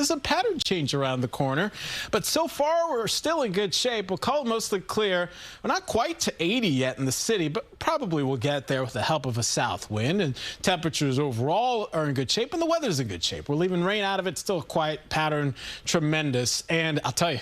there's a pattern change around the corner. But so far, we're still in good shape. We'll call it mostly clear. We're not quite to 80 yet in the city, but probably we'll get there with the help of a south wind. And temperatures overall are in good shape, and the weather's in good shape. We're leaving rain out of it. Still a quiet pattern, tremendous. And I'll tell you,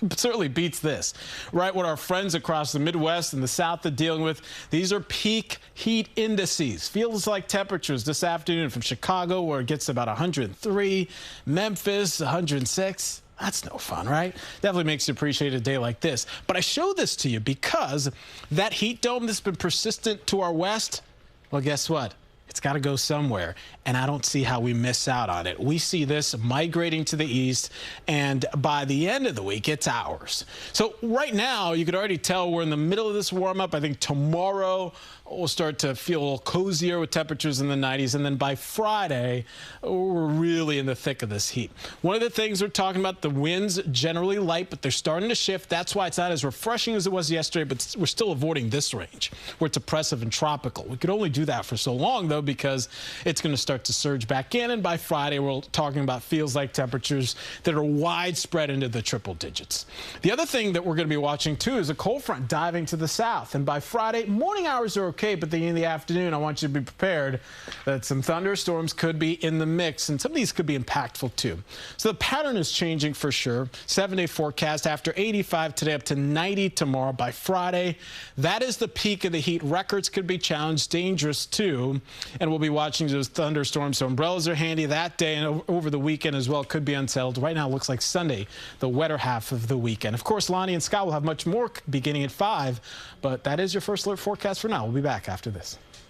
it certainly beats this, right? What our friends across the Midwest and the South are dealing with. These are peak heat indices. Feels like temperatures this afternoon from Chicago, where it gets about 103, Memphis, 106. That's no fun, right? Definitely makes you appreciate a day like this. But I show this to you because that heat dome that's been persistent to our west, well, guess what? It's got to go somewhere, and I don't see how we miss out on it. We see this migrating to the east, and by the end of the week, it's ours. So right now, you could already tell we're in the middle of this warm-up. I think tomorrow we'll start to feel a little cozier with temperatures in the 90s, and then by Friday, we're really in the thick of this heat. One of the things we're talking about, the winds generally light, but they're starting to shift. That's why it's not as refreshing as it was yesterday, but we're still avoiding this range, where it's oppressive and tropical. We could only do that for so long, though, because it's going to start to surge back in, and by Friday, we're talking about feels like temperatures that are widespread into the triple digits. The other thing that we're going to be watching, too, is a cold front diving to the south, and by Friday, morning hours are okay, but in the afternoon, I want you to be prepared that some thunderstorms could be in the mix, and some of these could be impactful too. So the pattern is changing for sure. 7-day forecast after 85 today, up to 90 tomorrow. By Friday, that is the peak of the heat. Records could be challenged, dangerous too, and we'll be watching those thunderstorms. So umbrellas are handy that day, and over the weekend as well could be unsettled. Right now, it looks like Sunday, the wetter half of the weekend. Of course, Lonnie and Scott will have much more beginning at 5, but that is your first alert forecast for now. We'll be back after this.